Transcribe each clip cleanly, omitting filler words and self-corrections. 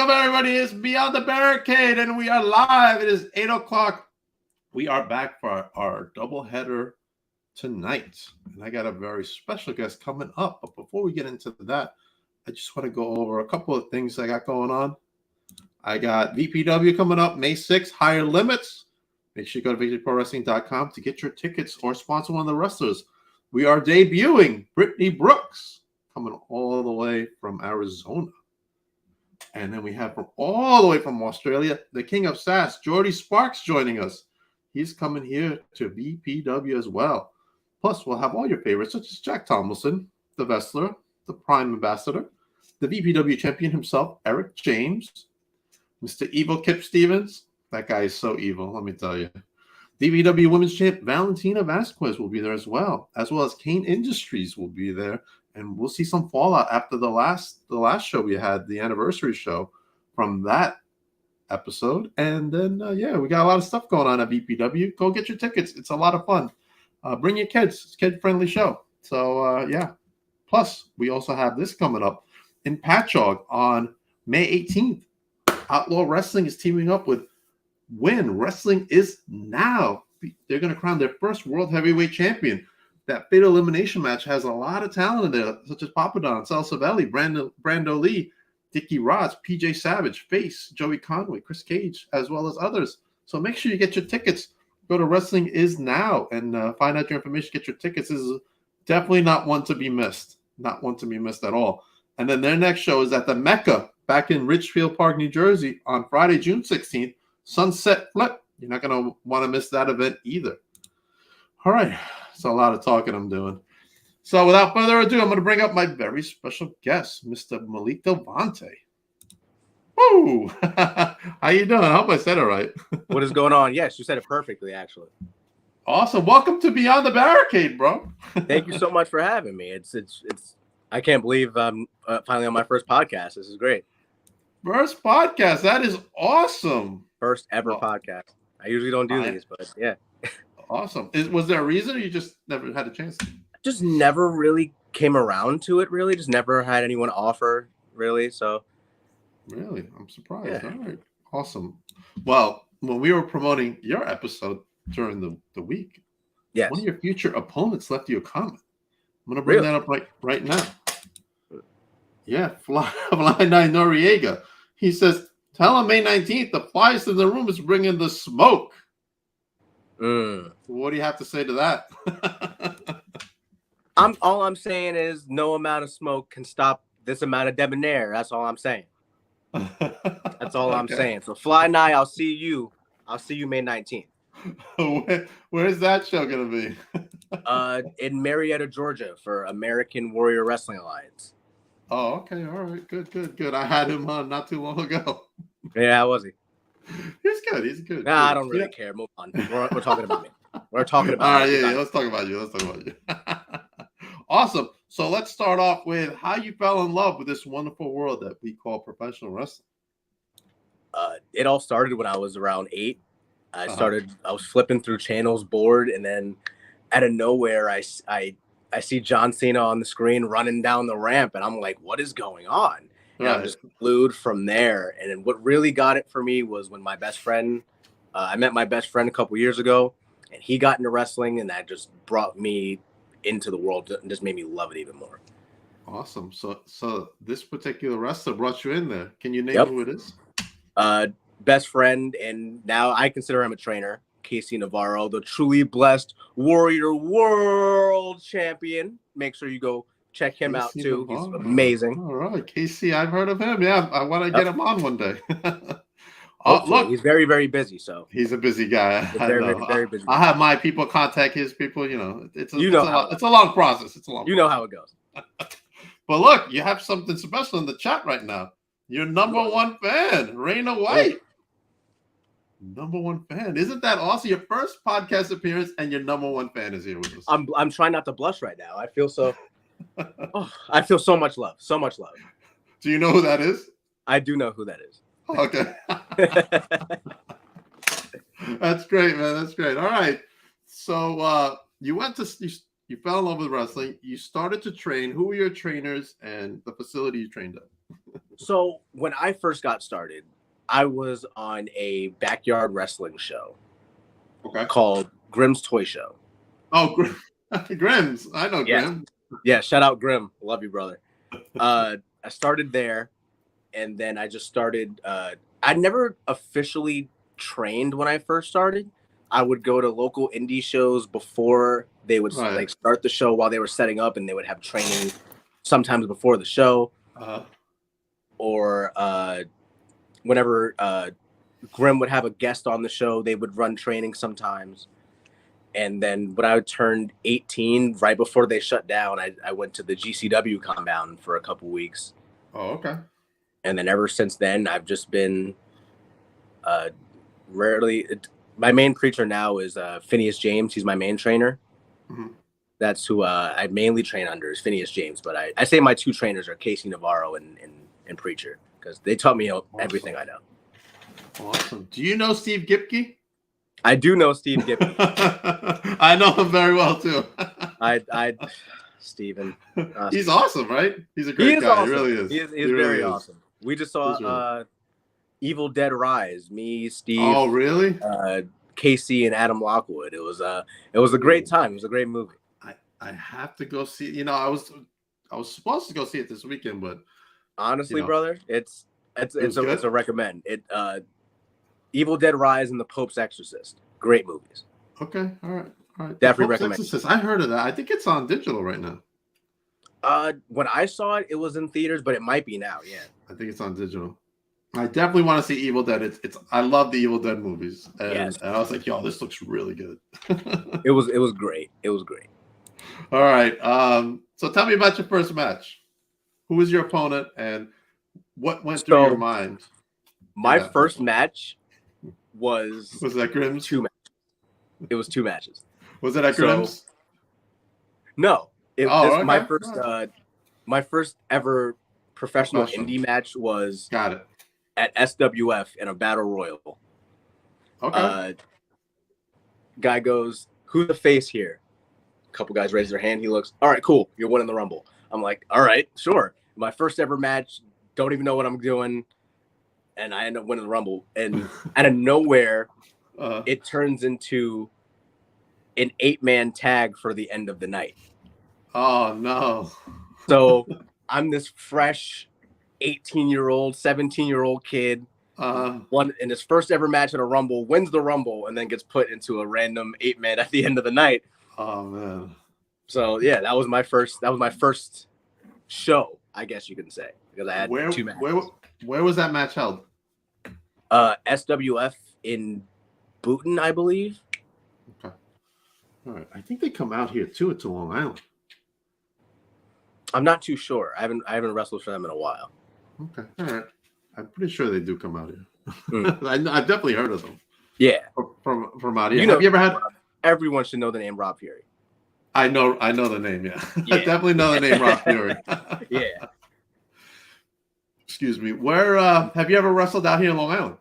up, everybody? It's Beyond the Barricade, and we are live. It is 8 o'clock. We are back for our doubleheader tonight. And I got a very special guest coming up. But before we get into that, I just want to go over a couple of things I got going on. I got VPW coming up May 6th, Higher Limits. Make sure you go to VictoryProWrestling.com to get your tickets or sponsor one of the wrestlers. We are debuting Brittany Brooks, coming all the way from Arizona. And then we have from all the way from Australia, the King of Sass, Jordy Sparks, joining us. He's coming here to VPW as well. Plus, we'll have all your favorites, such as Jack Tomlinson, the wrestler, the Prime Ambassador, the VPW champion himself, Eric James, Mr. Evil Kip Stevens. That guy is so evil, let me tell you. VPW Women's Champ Valentina Vasquez will be there as well as Kane Industries will be there. And we'll see some fallout after the last show we had, the anniversary show from that episode. And then, we got a lot of stuff going on at VPW. Go get your tickets. It's a lot of fun. Bring your kids. It's a kid-friendly show. So, Plus, we also have this coming up in Patchogue on May 18th. Outlaw Wrestling is teaming up with Win. Wrestling is now. They're going to crown their first World Heavyweight Champion. That fatal elimination match has a lot of talent in there, such as Papadon, Sal Savelli, Brando Lee, Dickie Rods, PJ Savage, Face, Joey Conway, Chris Cage, as well as others. So make sure you get your tickets. Go to Wrestling Is Now and find out your information. Get your tickets. This is definitely not one to be missed. Not one to be missed at all. And then their next show is at the Mecca back in Richfield Park, New Jersey on Friday, June 16th, Sunset Flip. You're not going to want to miss that event either. All right. It's a lot of talking I'm doing. So without further ado, I'm going to bring up my very special guest, Mr. Malik Del Vonte. Woo! How you doing? I hope I said it right. What is going on? Yes, you said it perfectly, actually. Awesome. Welcome to Beyond the Barricade, bro. Thank you so much for having me. It's. I can't believe I'm finally on my first podcast. This is great. First podcast. That is awesome. First ever podcast. I usually don't do these, but yeah. Awesome. Was there a reason or you just never had a chance? Just never really came around to it, really. Just never had anyone offer, really. So. Really? I'm surprised. Yeah. All right. Awesome. Well, when we were promoting your episode during the week, yes, one of your future opponents left you a comment. I'm going to bring that up right now. Yeah, Fly Night Noriega. He says, tell him May 19th, the flyest in the room is bringing the smoke. What do you have to say to that? All I'm saying is no amount of smoke can stop this amount of debonair. That's all I'm saying. That's all I'm saying. So Fly Night, I'll see you May 19th. Where's that show gonna be? In Marietta, Georgia, for American Warrior Wrestling Alliance. Oh, okay, all right, good. I had him on not too long ago. Yeah, how was he? He's good. Nah, I don't really care. Move on. We're talking about me. We're talking about. All right, yeah. Let's talk about you. Awesome. So let's start off with how you fell in love with this wonderful world that we call professional wrestling. It all started when I was around 8. I was flipping through channels, bored, and then out of nowhere, I see John Cena on the screen running down the ramp, and I'm like, what is going on? And I'm just glued from there. And then what really got it for me was when my best friend, I met my best friend a couple years ago, and he got into wrestling, and that just brought me into the world and just made me love it even more. Awesome. So this particular wrestler brought you in there. Can you name who it is? Best friend, and now I consider him a trainer, Casey Navarro, the truly blessed Warrior World Champion. Make sure you go check him out too. He's amazing. All right, Casey, I've heard of him. Yeah, I want to get him on one day. Look, he's very, very busy. So he's a busy guy. Very busy. I have my people contact his people. You know, it's a long process. You know how it goes. But look, you have something special in the chat right now. Your number one fan, Raina White. Number one fan. Isn't that awesome? Your first podcast appearance and your number one fan is here with us. I'm trying not to blush right now. I feel so I feel so much love. So much love. Do you know who that is? I do know who that is. Okay. That's great, man. That's great. All right. So you fell in love with wrestling. You started to train. Who were your trainers and the facility you trained at? So when I first got started, I was on a backyard wrestling show Okay. called Grimm's Toy Show. Oh, Grimm's. I know Yes. Grimm. Yeah, shout out Grimm. Love you, brother. I started there, and then I just started. I never officially trained when I first started. I would go to local indie shows before they would like start the show while they were setting up, and they would have training sometimes before the show, or whenever Grimm would have a guest on the show, they would run training sometimes. And then when I turned 18, right before they shut down, I went to the GCW compound for a couple weeks. Oh, okay. And then ever since then, I've just been my main preacher now is Phineas James. He's my main trainer. Mm-hmm. That's who I mainly train under is Phineas James. But I say my two trainers are Casey Navarro and Preacher because they taught me everything I know. Awesome. Do you know Steve Gipke? I do know Steve Gipke. I know him very well too. Steven. He's awesome, right? He's a great guy. Awesome. He really is. He's very awesome. We just saw Evil Dead Rise. Me, Steve. Oh, really? Casey and Adam Lockwood. It was a great time. It was a great movie. I have to go see. You know, I was supposed to go see it this weekend, but honestly, brother, it's a recommend. Evil Dead Rise and The Pope's Exorcist. Great movies. Okay, all right. Definitely recommend. Exorcist. I heard of that. I think it's on digital right now. When I saw it, it was in theaters, but it might be now. Yeah, I think it's on digital. I definitely want to see Evil Dead. It's I love the Evil Dead movies, and I was like, yo, this looks really good. It was great. It was great. All right. So tell me about your first match. Who was your opponent, and what went through your mind? My first match was that Grimm's? 2 matches. It was 2 matches. Was it at Grimm's? No. My first ever professional indie match was at SWF in a battle royal. Okay. Guy goes, "Who's the face here?" A couple guys raise their hand. He looks, "All right, cool. You're winning the Rumble." I'm like, "All right, sure." My first ever match. Don't even know what I'm doing. And I end up winning the Rumble. And out of nowhere, it turns into an 8-man tag for the end of the night. Oh, no. So I'm this fresh 18-year-old, 17-year-old kid. Won in his first ever match in a Rumble, wins the Rumble, and then gets put into a random 8-man at the end of the night. Oh, man. So, yeah, that was my first show, I guess you can say. Because I had 2 matches. Where was that match held? SWF in Booton, I believe. Okay. All right. I think they come out here too to Long Island. I'm not too sure. I haven't wrestled for them in a while. Okay. All right. I'm pretty sure they do come out here. I've definitely heard of them. Yeah. From out here. Have you ever had? Everyone should know the name Rob Fury. I know the name. Yeah. I definitely know the name Rob Fury. Yeah. Excuse me. Where have you ever wrestled out here in Long Island?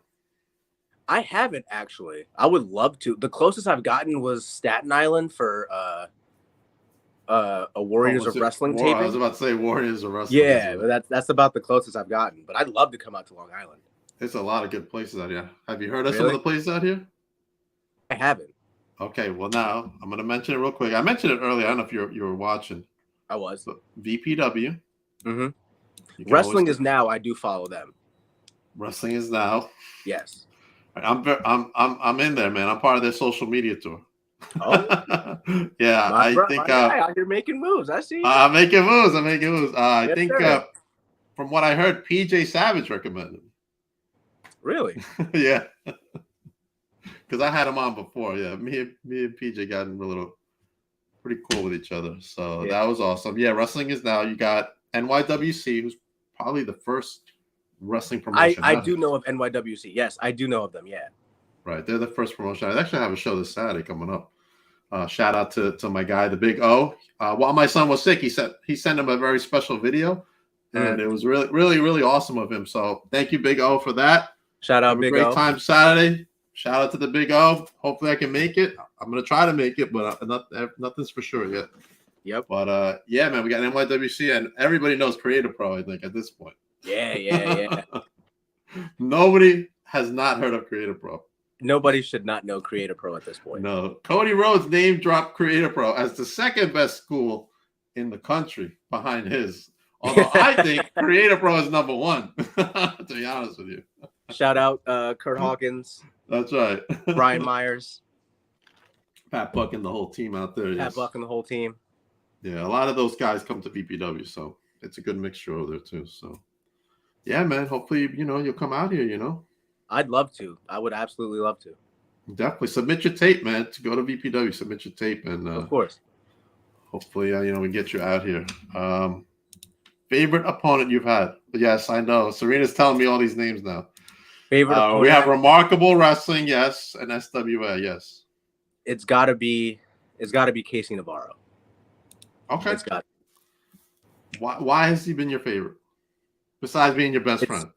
I haven't actually. I would love to. The closest I've gotten was Staten Island for a Warriors of Wrestling taping. I was about to say Warriors of Wrestling. Yeah, but that's about the closest I've gotten. But I'd love to come out to Long Island. There's a lot of good places out here. Have you heard of some of the places out here? I haven't. Okay, well now I'm going to mention it real quick. I mentioned it earlier. I don't know if you were watching. I was. But VPW. Mm-hmm. Wrestling is Now. I do follow them. Wrestling is Now. Yes. I'm in there, man. I'm part of their social media tour. Oh, yeah. I think you're making moves. I see. I'm making moves. I think from what I heard, PJ Savage recommended. Really? Yeah. Because I had him on before. Yeah, me and PJ got a little pretty cool with each other. So that was awesome. Yeah, Wrestling is Now. You got NYWC, who's probably the first wrestling promotion. I do know of NYWC. Yes, I do know of them. Yeah. Right. They're the first promotion. I actually have a show this Saturday coming up. Shout out to my guy, the Big O. While my son was sick, he sent him a very special video. And it was really, really, really awesome of him. So thank you, Big O, for that. Shout out, Big O. Great time Saturday. Shout out to the Big O. Hopefully I can make it. I'm going to try to make it, but nothing's for sure yet. Yep. But yeah, man, we got NYWC, and everybody knows Creative Pro, I think, at this point. Yeah. Nobody has not heard of Creator Pro. Nobody should not know Creator Pro at this point. No. Cody Rhodes name dropped Creator Pro as the second best school in the country behind his. Although I think Creator Pro is number one, to be honest with you. Shout out Kurt Hawkins. That's right. Brian Myers. Pat Buck and the whole team out there. Pat Buck and the whole team. Yeah, a lot of those guys come to BPW, so it's a good mixture over there too. So, yeah, man. Hopefully, you'll come out here. I'd love to. I would absolutely love to. Definitely submit your tape, man. To go to BPW, submit your tape, and of course. Hopefully, we get you out here. Favorite opponent you've had? Yes, I know. Serena's telling me all these names now. Favorite opponent? We have Remarkable Wrestling, yes, and SWA, yes. It's got to be Casey Navarro. Okay. It's got. Why has he been your favorite? Besides being your best friend.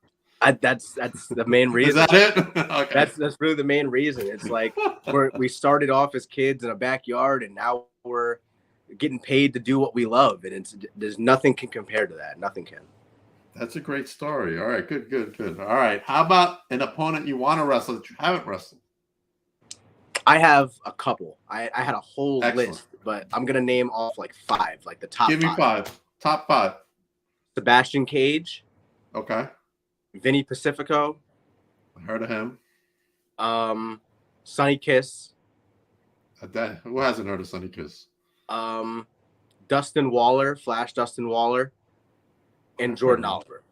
That's the main reason. Is that it? Okay. That's really the main reason. It's like we started off as kids in a backyard, and now we're getting paid to do what we love, and there's nothing can compare to that. Nothing can. That's a great story. All right, good. All right, how about an opponent you want to wrestle that you haven't wrestled? I have a couple. I had a whole Excellent. list, but I'm gonna name off like 5, like the top. Give me 5. Top 5. Sebastian Cage. Okay. Vinny Pacifico. I heard of him. Sonny Kiss. Who hasn't heard of Sonny Kiss? Dustin Waller, Flash Dustin Waller, and Jordan Oliver.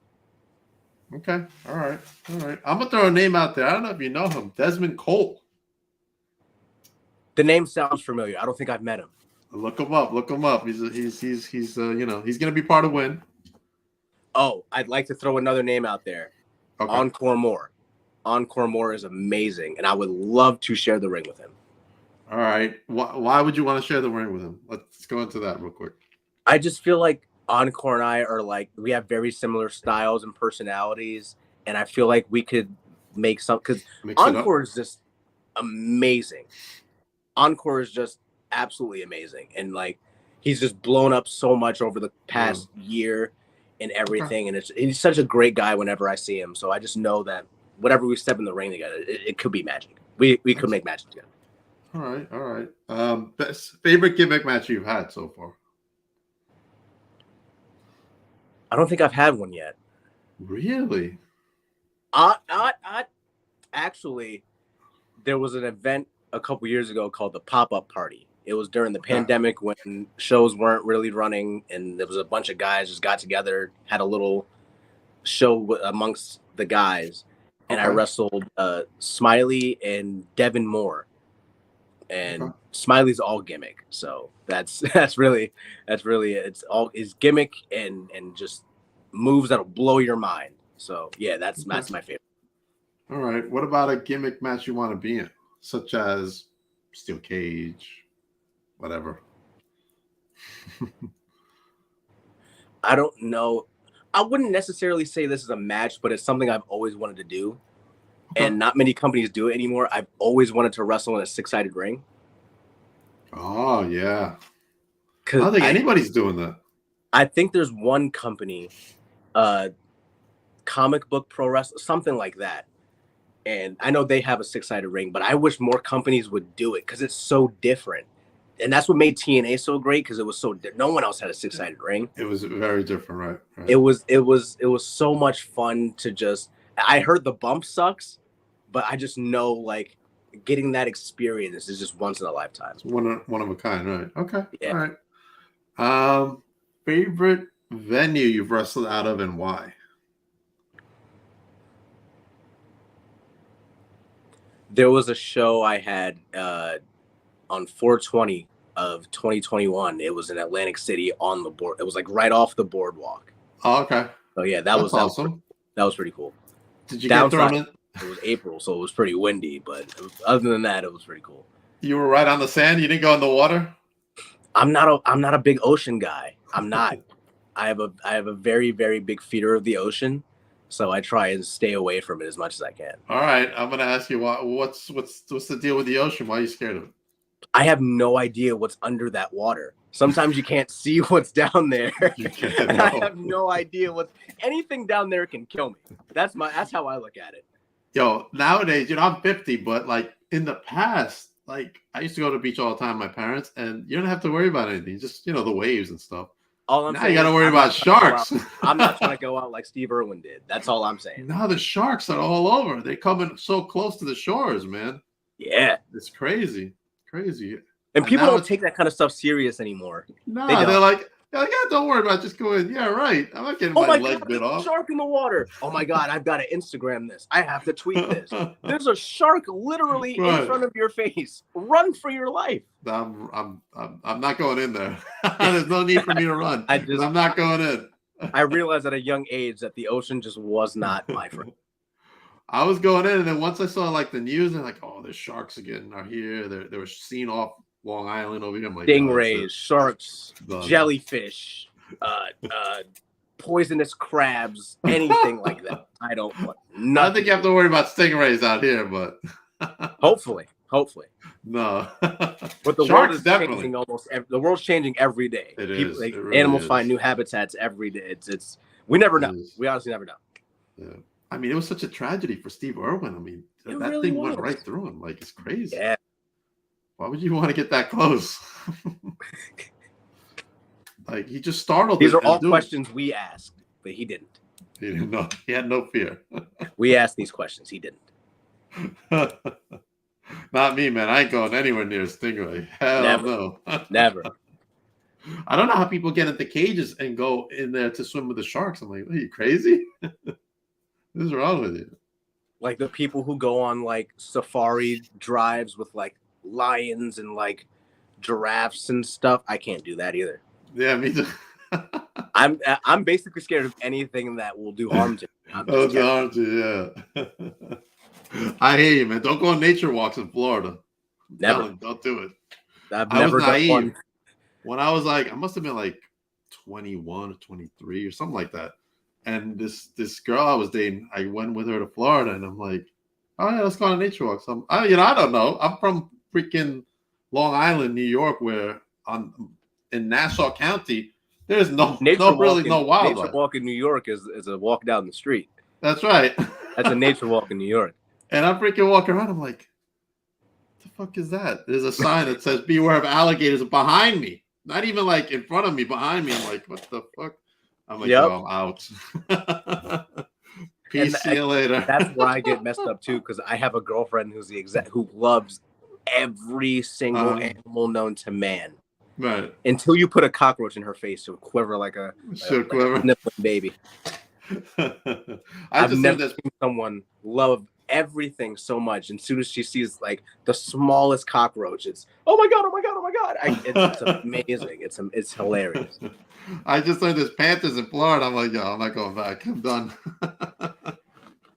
Okay. All right. I'm gonna throw a name out there. I don't know if you know him. Desmond Cole. The name sounds familiar. I don't think I've met him. Look him up. He's gonna be part of Win. Oh, I'd like to throw another name out there. Okay. Encore Moore. Encore Moore is amazing, and I would love to share the ring with him. All right. Why would you want to share the ring with him? Let's go into that real quick. I just feel like Encore and I are we have very similar styles and personalities, and I feel like we could make some, because Encore is just amazing. Encore is just absolutely amazing, and he's just blown up so much over the past year and everything, and he's such a great guy whenever I see him. So I just know that whenever we step in the ring together, it could be magic. We could make magic together. All right. Best favorite gimmick match you've had so far? I don't think I've had one yet. Really? Actually, there was an event a couple years ago called the Pop-Up Party. It was during the pandemic when shows weren't really running, and there was a bunch of guys just got together, had a little show amongst the guys, and I wrestled Smiley and Devin Moore. And Smiley's all gimmick, so that's really it's all his gimmick and just moves that'll blow your mind. So yeah, that's my favorite. All right, what about a gimmick match you want to be in, such as steel cage, whatever? I don't know. I wouldn't necessarily say this is a match, but it's something I've always wanted to do. And not many companies do it anymore. I've always wanted to wrestle in a 6-sided ring. Oh, yeah. I don't think anybody's doing that. I think there's one company, Comic Book Pro Wrestling, something like that. And I know they have a 6-sided ring, but I wish more companies would do it because it's so different. And that's what made TNA so great, because it was so no one else had a 6-sided ring. It was very different, right? It was so much fun to just. I heard the bump sucks, but I just know getting that experience is just once in a lifetime. It's one of a kind, right? Okay. Yeah. All right. Favorite venue you've wrestled out of and why? There was a show I had on 4/20 of 2021. It was in Atlantic City on the board. It was right off the boardwalk. Oh, okay. So yeah, that was awesome. That was pretty cool. Did you get thrown in? It was April, so it was pretty windy, but other than that, it was pretty cool. You were right on the sand? You didn't go in the water? I'm not a big ocean guy. I'm not. I have a very, very big fear of the ocean, so I try and stay away from it as much as I can. All right, I'm gonna ask you what's the deal with the ocean? Why are you scared of it? I have no idea what's under that water. Sometimes you can't see what's down there. You can't, And I no. have no idea anything down there can kill me. That's how I look at it. Yo, nowadays, I'm 50, but like in the past, like I used to go to the beach all the time with my parents, and you don't have to worry about anything. Just, the waves and stuff. All I'm now saying you got to is worry I'm about not trying to go sharks. out- I'm not trying to go out like Steve Irwin did. That's all I'm saying. Now the sharks are all over. They coming so close to the shores, man. Yeah. It's crazy. Crazy. And people now don't take that kind of stuff serious anymore. No, They don't. they're like, yeah, don't worry about it. Just go in. Yeah, right. I'm not getting my leg God, bit there's off. a shark in the water. Oh my God, I've got to Instagram this. I have to tweet this. There's a shark literally Right. in front of your face. Run for your life. I'm not going in there. There's no need for me to run. I'm not going in. I realized at a young age that the ocean just was not my friend. I was going in, and then once I saw like the news, and like, oh, the sharks again are here. They were seen off Long Island over here. I'm like, stingrays, sharks, Done. Jellyfish, poisonous crabs, anything like that. I don't want nothing. I don't think you have to worry about stingrays out here, but hopefully. No. But the world is changing the world's changing every day. It is. It really animals is. find new habitats every day. It's we never know. We honestly never know. Yeah. I mean, it was such a tragedy for Steve Irwin. I mean, that really thing went was. right through him. Like, it's crazy. Yeah. Why would you want to get that close? Like, he just startled. These are all questions we asked, but he didn't. He didn't know. He had no fear. We asked these questions. He didn't. Not me, man. I ain't going anywhere near a stingray. Hell Never. no. Never. I don't know how people get into cages and go in there to swim with the sharks. I'm like, are you crazy? What's wrong with you? Like the people who go on like safari drives with like lions and like giraffes and stuff. I can't do that either. Yeah, me too. I'm basically scared of anything that will do harm to me. Oh, do harm to you, yeah. I hear you, man. Don't go on nature walks in Florida. Never. Don't do it. I've I never was done naive. one. When I was like, I must have been like 21 or 23 or something like that. And this girl I was dating, I went with her to Florida, and I'm like, oh yeah, let's go on a nature walk. So I don't know. I'm from freaking Long Island, New York, where in Nassau County, there's no wildlife. Nature walk in New York is a walk down the street. That's right. That's a nature walk in New York. And I'm freaking walking around. I'm like, what the fuck is that? There's a sign that says beware of alligators behind me. Not even like in front of me, behind me. I'm like, what the fuck? I'm like, Yep. I'm out. Peace, see you later. That's where I get messed up too, because I have a girlfriend who loves every single animal known to man. Right. Until you put a cockroach in her face, she'll quiver like a sniffling baby. I've never seen someone love everything so much. And as soon as she sees like the smallest cockroach, it's oh my god. It's amazing. It's hilarious. I just learned there's panthers in Florida. I'm like, yo, I'm not going back. I'm done.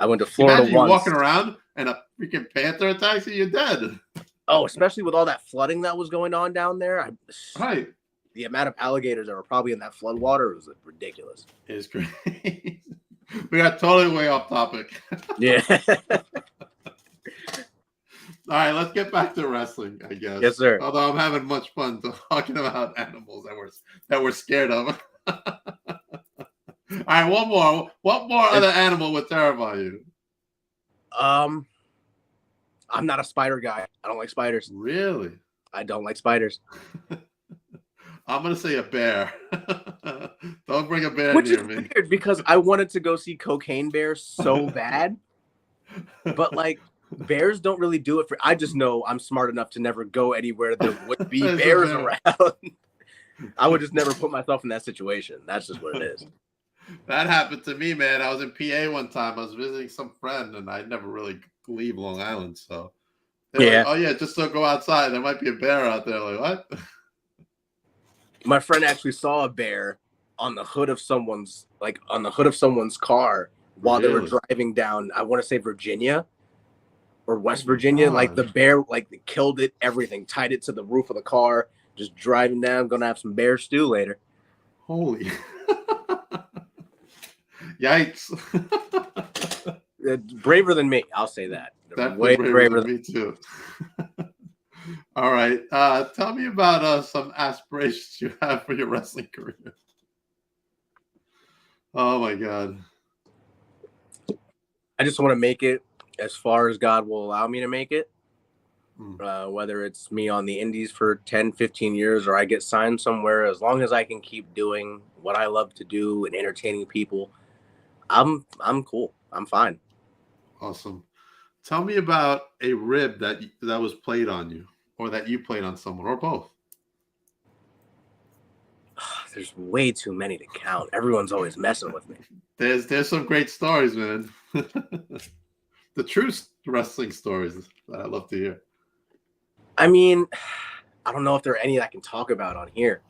I went to Florida once. Imagine you walking around and a freaking panther attacks you, you're dead. Oh, especially with all that flooding that was going on down there. Right. The amount of alligators that were probably in that flood water was ridiculous. It's crazy. We got totally way off topic. Yeah. All right, let's get back to wrestling, I guess. Yes, sir. Although I'm having much fun talking about animals that we're scared of. All right, one more. What more other animal would terrify you? I'm not a spider guy. I don't like spiders. Really? I don't like spiders. I'm gonna say a bear. Don't bring a bear Which near is me. weird because I wanted to go see Cocaine Bear so bad, but like bears don't really do it for. I just know I'm smart enough to never go anywhere there would be bears around. I would just never put myself in that situation. That's just what it is. That happened to me, man. I was in PA one time. I was visiting some friend, and I never really leave Long Island. So, yeah. Like, oh yeah, just don't go outside. There might be a bear out there. Like what? My friend actually saw a bear on the hood of someone's car while they were driving down. I want to say Virginia or West Virginia. God. Like the bear, like they killed it. Everything, tied it to the roof of the car. Just driving down. Gonna have some bear stew later. Holy. Yikes. Braver than me, I'll say that. Definitely Way braver than me too. All right. Tell me about some aspirations you have for your wrestling career. Oh my God. I just want to make it as far as God will allow me to make it. Mm. Whether it's me on the indies for 10, 15 years or I get signed somewhere, as long as I can keep doing what I love to do and entertaining people, I'm cool. I'm fine. Awesome. Tell me about a rib that was played on you, or that you played on someone, or both. There's way too many to count. Everyone's always messing with me. There's some great stories, man. The true wrestling stories that I love to hear. I mean, I don't know if there are any I can talk about on here.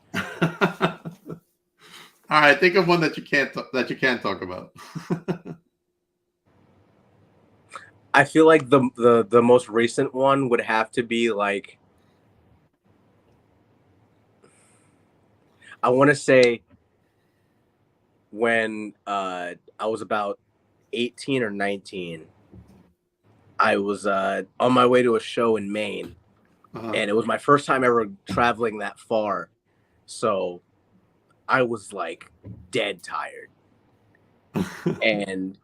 All right, think of one that you can't talk about. I feel like the most recent one would have to be like, I want to say when I was about 18 or 19, I was on my way to a show in Maine, and it was my first time ever traveling that far. So I was like dead tired. And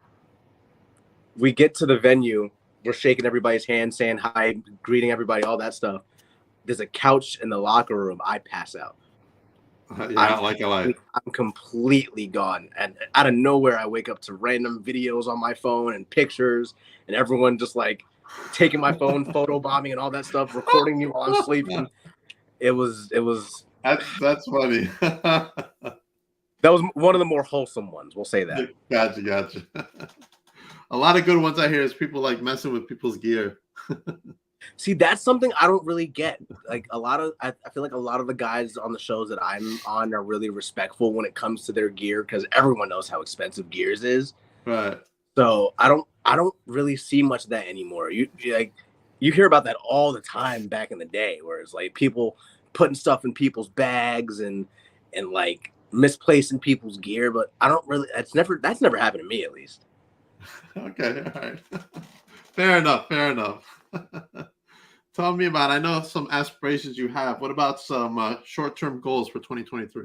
we get to the venue, we're shaking everybody's hand, saying hi, greeting everybody, all that stuff. There's a couch in the locker room. I pass out. Yeah, like a light. I'm completely gone. And out of nowhere, I wake up to random videos on my phone and pictures, and everyone just like taking my phone, photo bombing, and all that stuff, recording me while I'm sleeping. It was. That's funny. That was one of the more wholesome ones. We'll say that. Gotcha. A lot of good ones I hear is people like messing with people's gear. See, that's something I don't really get. Like I feel like a lot of the guys on the shows that I'm on are really respectful when it comes to their gear, because everyone knows how expensive gears is. Right. So I don't really see much of that anymore. You hear about that all the time back in the day, where it's like people putting stuff in people's bags and like misplacing people's gear, but I don't really. That's never happened to me, at least. Okay, all right. Fair enough. Tell me about, I know some aspirations you have. What about some short-term goals for 2023?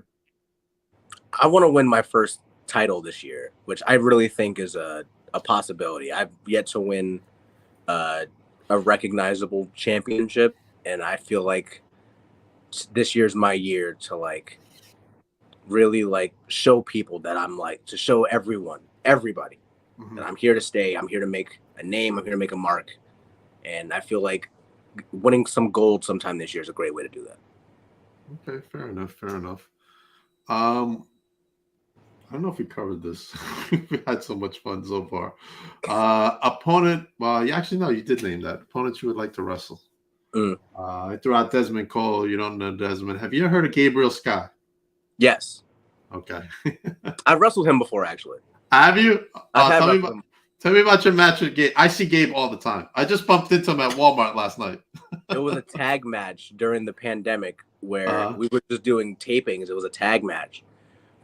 I want to win my first title this year, which I really think is a possibility. I've yet to win a recognizable championship, and I feel like this year's my year to like really like show people that I'm like, to show everybody that I'm here to stay. I'm here to make a name. I'm here to make a mark. And I feel like winning some gold sometime this year is a great way to do that. Okay, fair enough. I don't know if we covered this. We had so much fun so far. Opponent, well, you actually, no, you did name that. Opponent you would like to wrestle. I threw out Desmond Cole. You don't know Desmond. Have you ever heard of Gabriel Scott? Yes. Okay. I wrestled him before, actually. Have you? Tell me about your match with Gabe. I see Gabe all the time. I just bumped into him at Walmart last night. It was a tag match during the pandemic where we were just doing tapings. It was a tag match.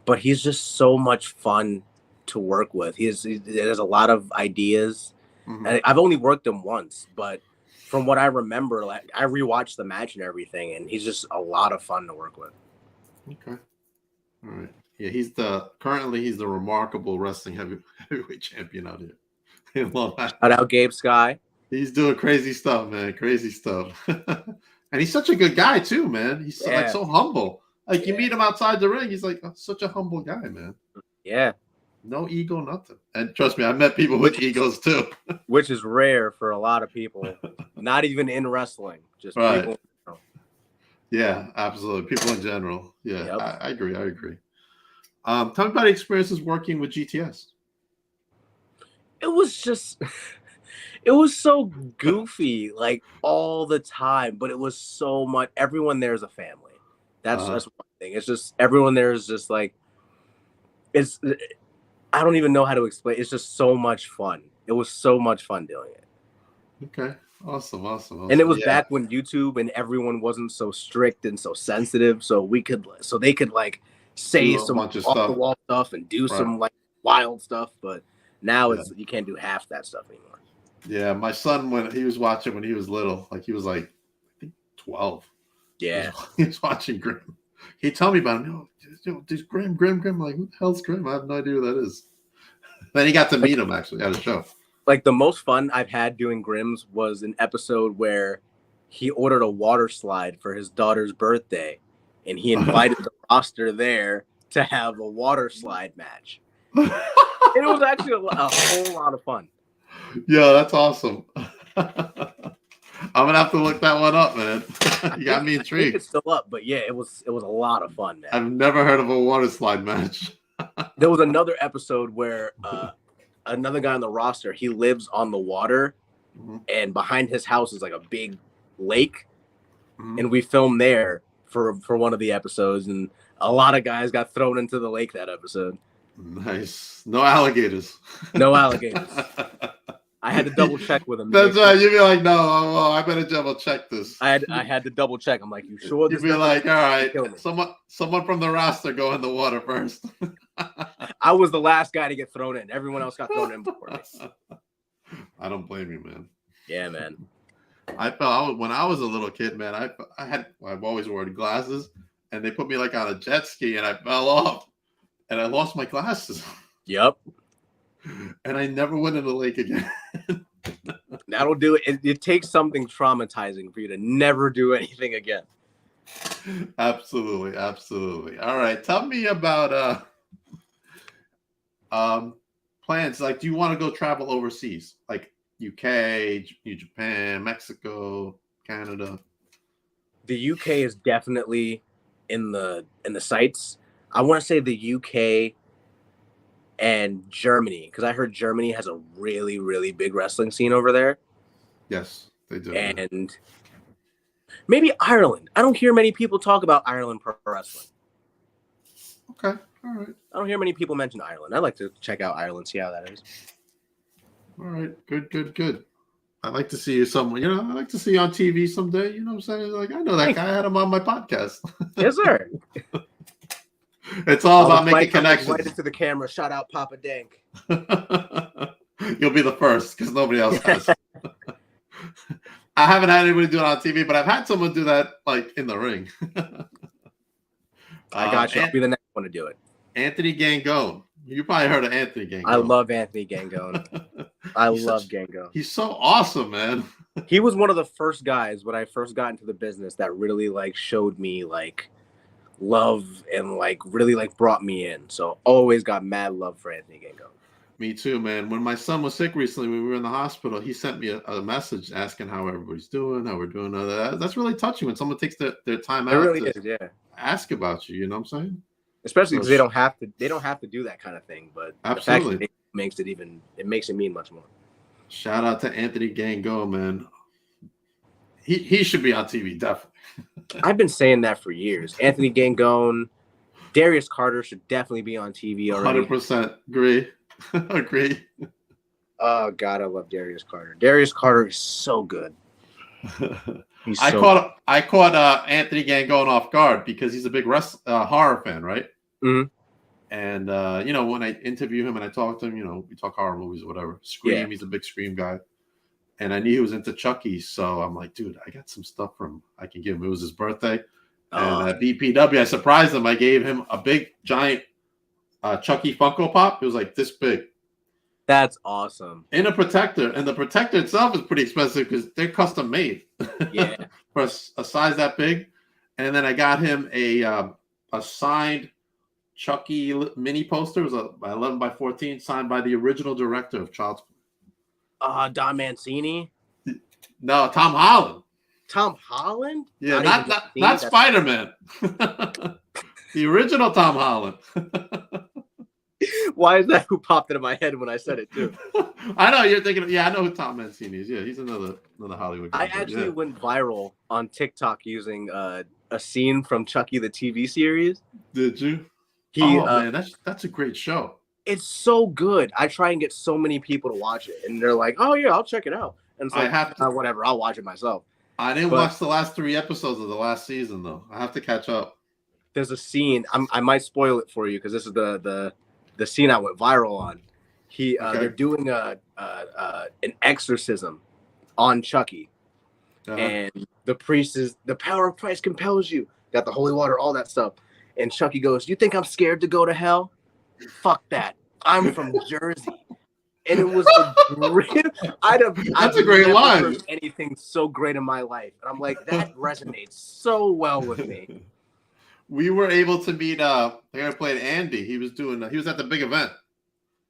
But he's just so much fun to work with. He has a lot of ideas. And I've only worked him once, but from what I remember, like I rewatched the match and everything, and he's just a lot of fun to work with. Okay. All right. Yeah, he's the remarkable wrestling heavyweight champion out here. Shout out Gabe Sky. He's doing crazy stuff, man. Crazy stuff. And he's such a good guy too, man. He's like so humble. Like you meet him outside the ring, he's like such a humble guy, man. Yeah. No ego, nothing. And trust me, I met people with egos too. Which is rare for a lot of people. Not even in wrestling. Just people. Yeah, absolutely. People in general. Yeah, yep. I agree. Tell me about experiences working with GTS. It was so goofy, like all the time, but it was so much. Everyone there is a family. That's one thing. It's just everyone there is just like, I don't even know how to explain. It's just so much fun. It was so much fun doing it. Okay. Awesome. And it was back when YouTube and everyone wasn't so strict and so sensitive, so they could like say some off the wall stuff and do some like wild stuff, but now you can't do half that stuff anymore. Yeah, my son, when he was watching when he was little, like he was like I think 12. Yeah. He's watching Grimm. He told me about him. There's Grimm. I'm like, who the hell's Grimm? I have no idea who that is. Then he got to meet him actually at a show. Like the most fun I've had doing Grimm's was an episode where he ordered a water slide for his daughter's birthday, and he invited the roster there to have a water slide match. And it was actually a whole lot of fun. Yeah, that's awesome. I'm gonna have to look that one up, man. You got me intrigued. I think it's still up, but yeah, it was a lot of fun, man. I've never heard of a water slide match. There was another episode where another guy on the roster, he lives on the water, and behind his house is like a big lake, and we filmed there for one of the episodes, and a lot of guys got thrown into the lake that episode. Nice. No alligators. No alligators. I had to double check with him. That's right. You'd be like, no, I better double check this. I had to double check. I'm like, you sure? You'd be like, all right, someone from the roster go in the water first. I was the last guy to get thrown in. Everyone else got thrown in before me. I don't blame you, man. Yeah, man. I felt when I was a little kid, man. I've always worn glasses, and they put me like on a jet ski, and I fell off, and I lost my glasses. Yep. And I never went in the lake again. That'll do it. It takes something traumatizing for you to never do anything again. Absolutely. All right. Tell me about plans. Like, do you want to go travel overseas? Like UK, Japan, Mexico, Canada? The UK is definitely in the sights. I want to say the UK and Germany, because I heard Germany has a really, really big wrestling scene over there. Yes, they do. And maybe Ireland. I don't hear many people talk about Ireland pro wrestling. Okay, all right. I don't hear many people mention Ireland. I'd like to check out Ireland, see how that is. All right, good. I'd like to see you somewhere. I'd like to see you on TV someday. You know what I'm saying? Like, I know that guy. I had him on my podcast. Yes, sir. It's all about making connections. Right into the camera. Shout out Papa Dank. You'll be the first because nobody else has. I haven't had anybody do it on TV, but I've had someone do that like in the ring. I got you. I'll be the next one to do it. Anthony Gangone. You probably heard of Anthony Gangone. I love Anthony Gangone. I love Gangone. He's so awesome, man. He was one of the first guys when I first got into the business that really like showed me like love and like really like brought me in. So always got mad love for Anthony Gangone. Me too, man. When my son was sick recently, when we were in the hospital, he sent me a message asking how everybody's doing, how we're doing. That's really touching when someone takes their time out. It really is, yeah. Ask about you. You know what I'm saying? Especially because they don't have to do that kind of thing. But absolutely, the fact that it makes it mean much more. Shout out to Anthony Gangone, man. He should be on TV, definitely. I've been saying that for years. Anthony Gangone, Darius Carter should definitely be on TV already. 100% agree. Agree. Oh God, I love Darius Carter. Darius Carter is so good. I caught Anthony Gangone off guard because he's a big horror fan, right? Mm-hmm. And when I interview him and I talk to him, we talk horror movies or whatever. Scream, yeah. He's a big Scream guy. And I knew he was into Chucky, so I'm like, dude, I got some stuff I can give him. It was his birthday. And at BPW, I surprised him. I gave him a big, giant Chucky Funko Pop. It was like this big. That's awesome. In a protector. And the protector itself is pretty expensive because they're custom made. Yeah. For a size that big. And then I got him a signed Chucky mini poster. It was a 11 by 14 signed by the original director of Child's Play. Don Mancini? No, Tom Holland. Tom Holland? Yeah, not Spider-Man. The original Tom Holland. Why is that who popped into my head when I said it too? I know you're thinking. I know who Tom Mancini is. Yeah, he's another Hollywood guy. I actually went viral on TikTok using a scene from Chucky the TV series. Did you? Man, that's a great show. It's so good. I try and get so many people to watch it, and they're like, "Oh yeah, I'll check it out." And it's like, I have to, whatever. I'll watch it myself. I didn't watch the last 3 episodes of the last season though. I have to catch up. There's a scene. I might spoil it for you because this is the scene I went viral on. They're doing an exorcism on Chucky, and the priest is, the power of Christ compels you. Got the holy water, all that stuff. And Chucky goes, "You think I'm scared to go to hell? Fuck that. I'm from Jersey." And it was the great. That's a great never line. heard anything so great in my life, and I'm like, that resonates so well with me. We were able to meet. The guy who played Andy. He was doing. He was at the big event.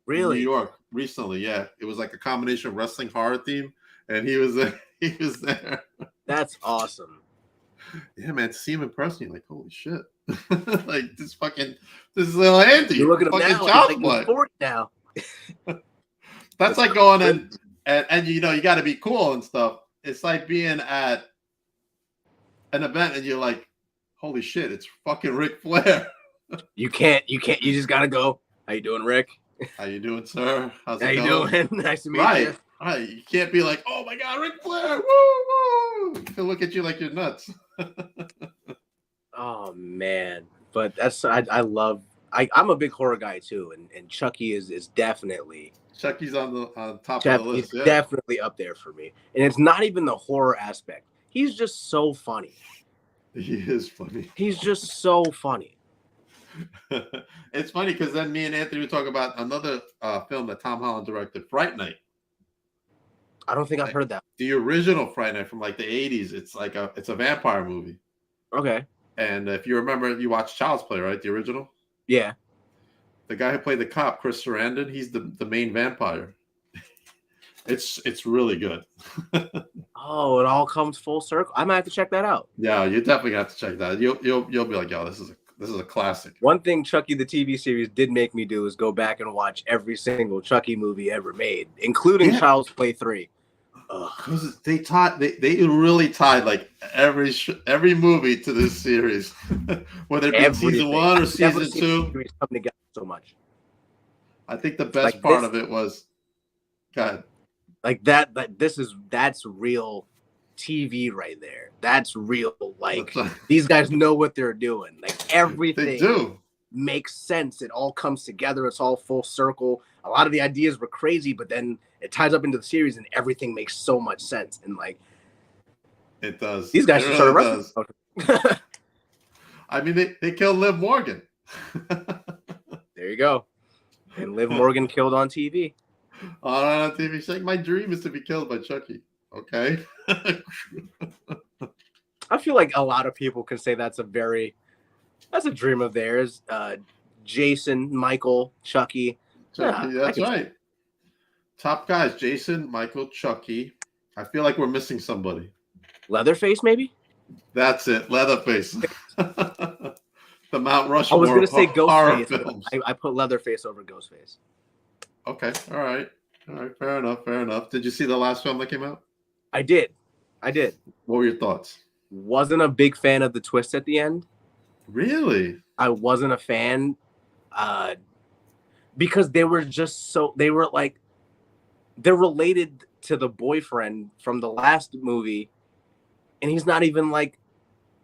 Really? In New York recently. Yeah, it was like a combination of wrestling horror theme, and he was there. He was there. That's awesome. Yeah, man. To see him in person, you're like, holy shit! Like this little Andy. You look at him fucking now. He's like 40 now. That's like going and you know you got to be cool and stuff. It's like being at an event and you're like, holy shit, it's fucking Ric Flair. You can't. You just gotta go. How you doing, Rick? How you doing, sir? How's How it you going? doing? Nice to meet you. Right. You can't be like, oh my god, Ric Flair, woo woo. He'll look at you like you're nuts. Oh man, but that's I love. I'm a big horror guy too, and Chucky is definitely. Chucky's on top of the list. He's definitely up there for me, and it's not even the horror aspect. He's just so funny. He is funny. He's just so funny. It's funny because then me and Anthony were talking about another film that Tom Holland directed, Fright Night. I don't think I've heard that. The original Fright Night from like the 80s. It's like it's a vampire movie. Okay. And if you remember, you watched Child's Play, right? The original? Yeah. The guy who played the cop, Chris Sarandon, he's the main vampire. It's really good. Oh, it all comes full circle. I might have to check that out. Yeah, you definitely have to check that. You'll be like, yo, this is a classic. One thing Chucky the TV series did make me do is go back and watch every single Chucky movie ever made, including Child's Play 3. They really tied like every movie to this series, whether it be season 1 or season 2. Come together so much. I think the best part of it was, God, like that's real TV right there. That's real. Like these guys know what they're doing. Like everything they do makes sense. It all comes together. It's all full circle. A lot of the ideas were crazy, but then it ties up into the series and everything makes so much sense. And like it does. These guys should start wrestling. I mean, they killed Liv Morgan. There you go. And Liv Morgan killed on TV. On TV. She's like, my dream is to be killed by Chucky. Okay. I feel like a lot of people can say that's a dream of theirs. Jason, Michael, Chucky. That's right. Top guys, Jason, Michael, Chucky. I feel like we're missing somebody. Leatherface, maybe? That's it. Leatherface. The Mount Rushmore. I was going to say Ghostface. Films. I put Leatherface over Ghostface. Okay. All right. Fair enough. Did you see the last film that came out? I did. What were your thoughts? Wasn't a big fan of the twist at the end. Really? I wasn't a fan because they're related to the boyfriend from the last movie, and he's not even like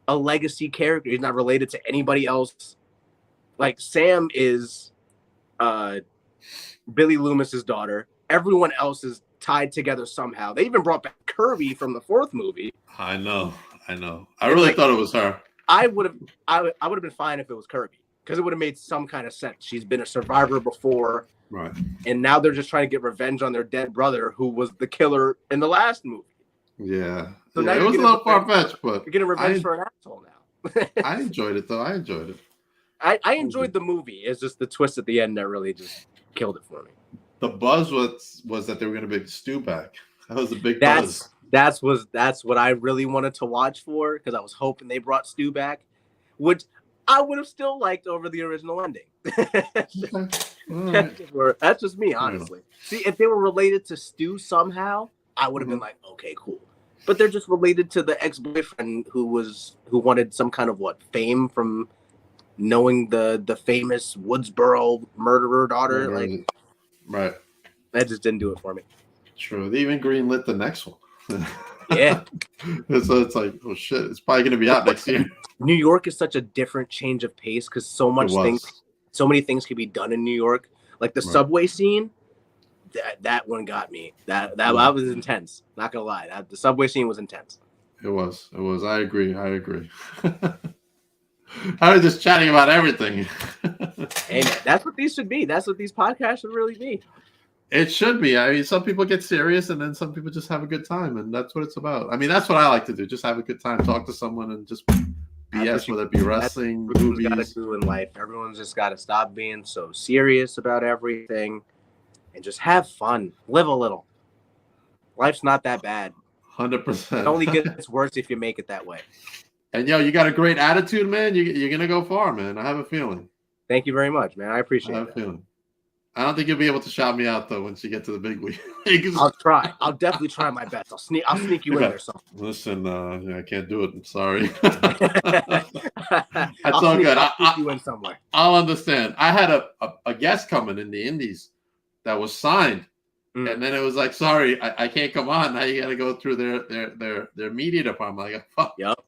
a legacy character. He's not related to anybody else. Like Sam is Billy Loomis's daughter. Everyone else is tied together somehow. They even brought back Kirby from the fourth movie. I know. I really thought it was her. I would have been fine if it was Kirby because it would have made some kind of sense. She's been a survivor before. Right. And now they're just trying to get revenge on their dead brother who was the killer in the last movie. Yeah. So it was a little far-fetched, but you're getting revenge for an asshole now. I enjoyed it, though. I enjoyed the movie. It's just the twist at the end that really just killed it for me. The buzz was that they were going to bring Stu back. That was the big buzz. That's what I really wanted to watch for because I was hoping they brought Stu back, which I would have still liked over the original ending. That's just me, honestly. See, if they were related to Stu somehow, I would have been like, okay, cool. But they're just related to the ex-boyfriend who wanted some kind of fame from knowing the famous Woodsboro murderer daughter. Right. That just didn't do it for me. True. They even greenlit the next one. Yeah. So it's like, oh shit, it's probably gonna be out next year. New York is such a different change of pace because so many things can be done in New York. Like the subway scene, that one got me. That was intense. Not gonna lie, the subway scene was intense. It was. I agree. I was just chatting about everything. Hey, man, that's what these should be. That's what these podcasts should really be. It should be. I mean, some people get serious, and then some people just have a good time, and that's what it's about. I mean, that's what I like to do. Just have a good time, talk to someone, and just BS, whether it be wrestling, movies. Got to do in life. Everyone's just got to stop being so serious about everything, and just have fun. Live a little. Life's not that bad. 100%. It only gets worse if you make it that way. And you got a great attitude, man. You're gonna go far, man. I have a feeling. Thank you very much, man. I appreciate it. I have a feeling. I don't think you'll be able to shout me out though once you get to the big leagues. I'll try. I'll definitely try my best. I'll sneak you in there. Listen, I can't do it. I'm sorry. That's all good. I'll sneak you in somewhere. I'll understand. I had a guest coming in the Indies that was signed, and then it was like, sorry, I can't come on. Now you got to go through their media department. Like, fuck. Yep.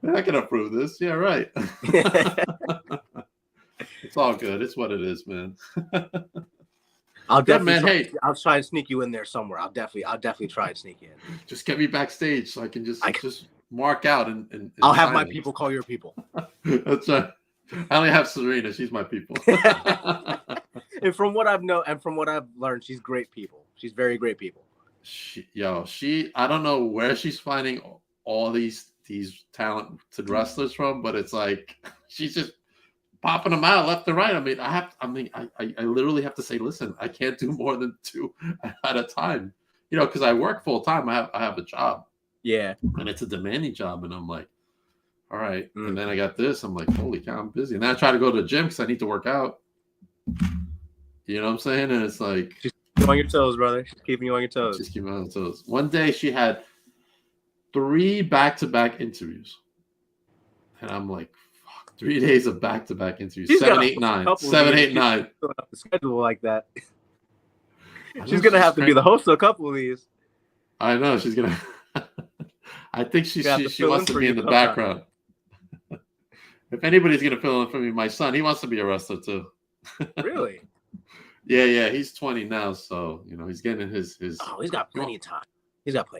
They're not gonna approve this. Yeah, right. It's all good. It's what it is, man. I'll try and sneak you in there somewhere. I'll definitely try and sneak you in. Just get me backstage so I can just mark out and I'll have my people call your people. That's right. I only have Serena. She's my people. And from what I've learned, she's great people. She's very great people. I don't know where she's finding all these talented wrestlers from, but it's like she's just popping them out left and right. I mean, I literally have to say, listen, I can't do more than 2 at a time, because I work full time. I have a job. Yeah. And it's a demanding job. And I'm like, all right. And then I got this. I'm like, holy cow, I'm busy. And then I try to go to the gym because I need to work out. You know what I'm saying? And it's like, she's keeping you on your toes, brother. She's keeping you on your toes. She's keeping me on the toes. One day she had 3 back-to-back interviews. And I'm like, 3 days of back-to-back interviews. 7, 8, 9. 7, 8, 9. The schedule like that. She's gonna have to be the host of a couple of these. I know she's gonna. I think she wants to be in the background. If anybody's gonna fill in for me, my son, he wants to be a wrestler too. Really? Yeah. He's 20 now, so he's getting his. Oh, he's got plenty of time.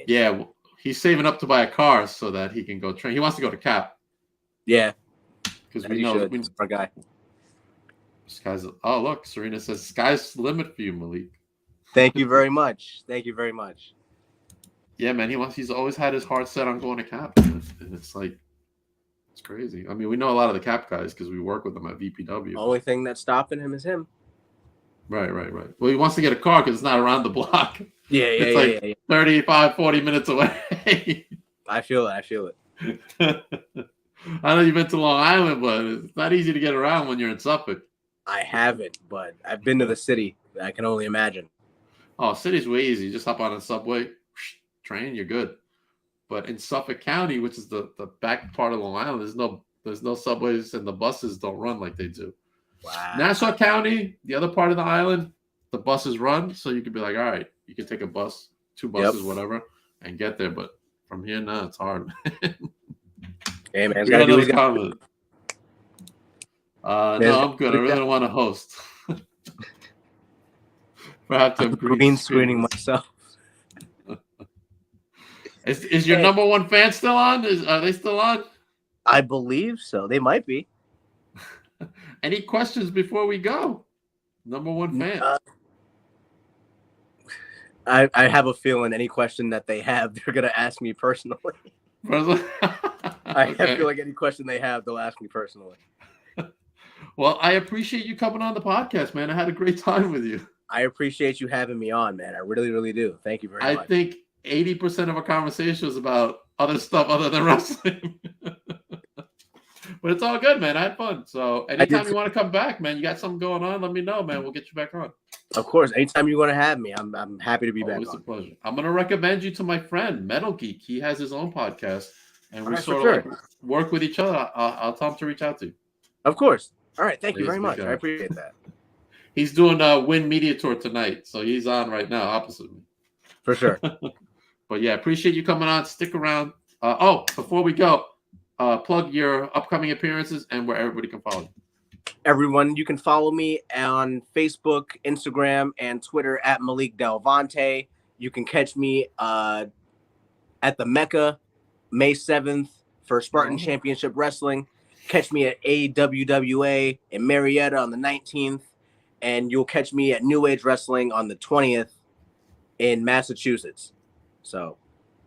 Yeah, well, he's saving up to buy a car so that he can go train. He wants to go to Cap. Yeah. Because we know our guy. Look, Serena says sky's the limit for you, Malik. Thank you very much. Yeah, man, he's always had his heart set on going to Cap, and it's like it's crazy. I mean, we know a lot of the Cap guys because we work with them at VPW. The only thing that's stopping him is him. Right. Well, he wants to get a car because it's not around the block. Yeah. It's like 35, 40 minutes away. I feel it. I know you've been to Long Island, but it's not easy to get around when you're in Suffolk. I haven't, but I've been to the city. I can only imagine. Oh, city's way easy. You just hop on a subway, train, you're good. But in Suffolk County, which is the back part of Long Island, there's no subways and the buses don't run like they do. Wow. Nassau County, the other part of the island, the buses run, so you could be like, all right, you can take a bus, 2 buses, whatever, and get there. But from here, it's hard. Hey, man, gotta do comment. No, I'm good. I really don't want to host. Perhaps I'm green screening myself. Is your number one fan still on? Are they still on? I believe so. They might be. Any questions before we go? Number one fan. I have a feeling any question that they have, they're gonna ask me personally. I feel like any question they have, they'll ask me personally. Well, I appreciate you coming on the podcast, man. I had a great time with you. I appreciate you having me on, man. I really, really do. Thank you very much. I think 80% of our conversation was about other stuff other than wrestling. But it's all good, man. I had fun. So anytime you want to come back, man, you got something going on, let me know, man. We'll get you back on. Of course. Anytime you want to have me, I'm happy to be back on. It's a pleasure. I'm going to recommend you to my friend, Metal Geek. He has his own podcast, and we sort of work with each other. I'll tell him to reach out to you. Of course. All right. Thank you very much. I appreciate that. He's doing a Win Media Tour tonight, so he's on right now opposite me. For sure. But yeah, appreciate you coming on. Stick around. Before we go, plug your upcoming appearances and where everybody can follow you. Everyone, you can follow me on Facebook, Instagram, and Twitter at Malik Del Vonte. You can catch me at the Mecca May 7th for Spartan Championship Wrestling. Catch me at AWWA in Marietta on the 19th. And you'll catch me at New Age Wrestling on the 20th in Massachusetts. So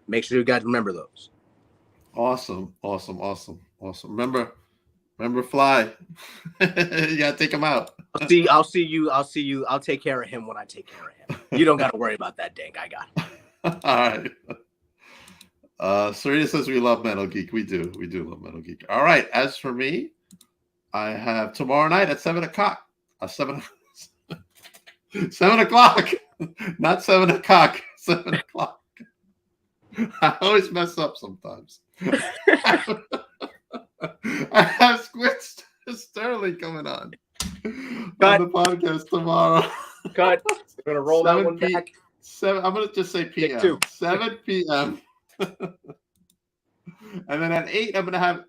make sure you guys remember those. Awesome. Remember, Fly. You gotta take him out. I'll see you. I'll take care of him when I take care of him. You don't got to worry about that, Dink. I got it. All right. Serena says we love Metal Geek. We do love Metal Geek. All right. As for me, I have tomorrow night at 7 o'clock. 7 o'clock. Not 7 o'clock. 7 o'clock. I always mess up sometimes. I have Squid Sterling coming on the podcast tomorrow. Cut. We're gonna roll that one back. I'm gonna just say PM. 7 p.m. And then at 8, I'm gonna have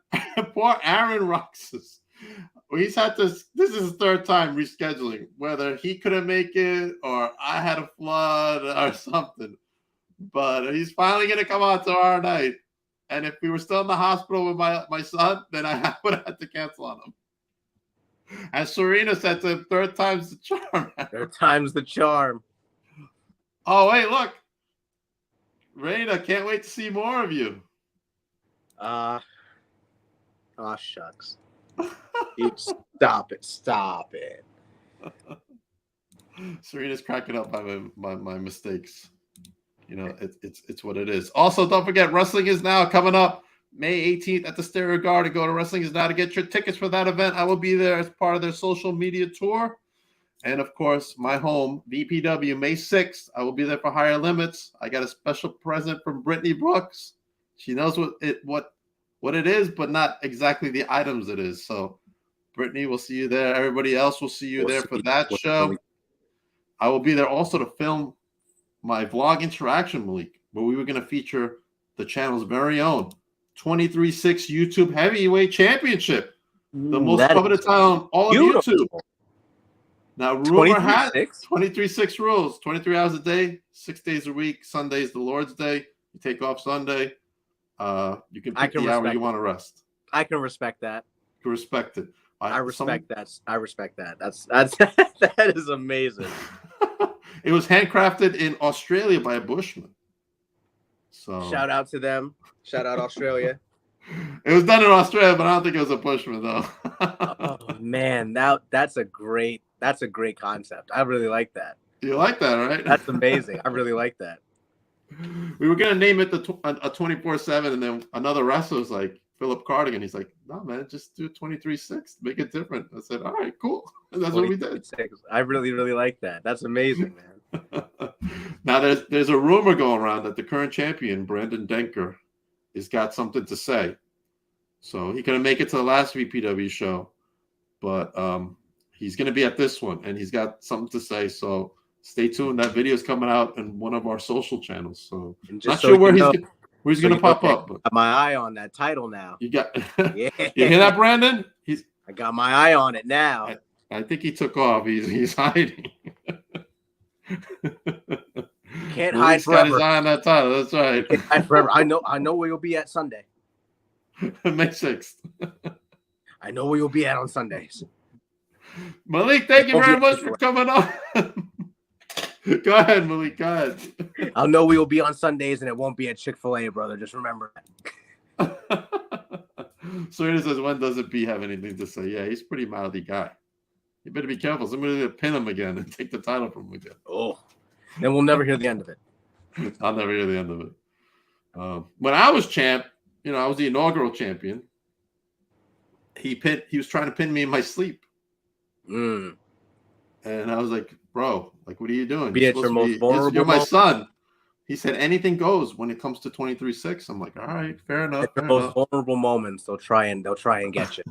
poor Aaron Roxas. He's had this is his third time rescheduling, whether he couldn't make it or I had a flood or something. But he's finally gonna come out tomorrow night. And if we were still in the hospital with my son, then I would have had to cancel on him. As Serena said to him, third time's the charm. Third time's the charm. Oh, hey, look. Raina, can't wait to see more of you. Shucks. Stop it. Serena's cracking up by my mistakes. You know, it's what it is. Also, don't forget, Wrestling Is Now coming up May 18th at the Stereo Garden. Go to Wrestling Is Now to get your tickets for that event. I will be there as part of their social media tour. And, of course, my home, VPW, May 6th. I will be there for Higher Limits. I got a special present from Brittany Brooks. She knows what it is, but not exactly the items it is. So, Brittany, we'll see you there. Everybody else will see you there for that show. I will be there also to film my vlog interaction, Malik, where we were going to feature the channel's very own 23-6 YouTube Heavyweight Championship. The most coveted title on all of YouTube. Now, rumor has 23-6 rules, 23 hours a day, 6 days a week. Sunday's the Lord's Day. You take off Sunday. You can pick the hour you want to rest. I can respect that. You can respect it. I respect that. That's that is amazing. It was handcrafted in Australia by a Bushman. So shout out to them. Shout out Australia. It was done in Australia, but I don't think it was a Bushman though. Oh man, that's a great concept. I really like that. You like that, right? That's amazing. I really like that. We were gonna name it a 24/7, and then another wrestler was like Philip Cardigan. He's like, "No, man, just do 23/6, make it different." I said, "All right, cool." And that's what we did. I really, really like that. That's amazing, man. Now there's a rumor going around that the current champion Brandon Denker has got something to say. So he couldn't make it to the last VPW show, but he's going to be at this one, and he's got something to say. So stay tuned. That video is coming out in one of our social channels. So not sure where he's going to pop up. But got my eye on that title now. You got yeah. You hear that, Brandon? I got my eye on it now. I think he took off. He's hiding. Can't hide forever. Got his eye on that title. That's right. Can't hide forever. I know where you'll be at Sunday. May 6th. I know where you'll be at on Sundays. Malik, thank you very much for coming on. Go ahead, Malik. Go ahead. I'll know we will be on Sundays, and it won't be at Chick-fil-A, brother. Just remember that. Serena says, when doesn't B have anything to say? Yeah, he's a pretty mouthy guy. You better be careful. Somebody's going to pin him again and take the title from him again. Oh, then we'll never hear the end of it. I'll never hear the end of it. When I was champ, I was the inaugural champion. He was trying to pin me in my sleep. And I was like, bro, like, what are you doing? Be at your most vulnerable. You're my son. He said anything goes when it comes to 23-6. I'm like, all right, fair enough. At the most vulnerable moments, they'll try and get you.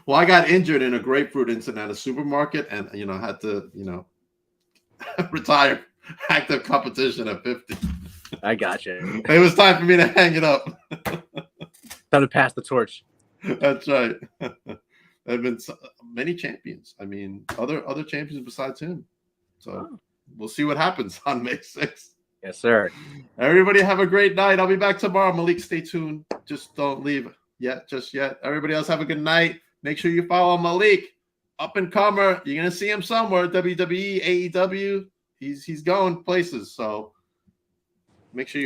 Well, I got injured in a grapefruit incident at a supermarket, and had to, retire active competition at 50. I got you. It was time for me to hang it up. Time to pass the torch. That's right. There have been many champions. I mean, other champions besides him. So we'll see what happens on May 6th. Yes, sir. Everybody have a great night. I'll be back tomorrow. Malik, stay tuned. Just don't leave just yet. Everybody else have a good night. Make sure you follow Malik. Up and comer. You're gonna see him somewhere. WWE, AEW. He's going places. So make sure you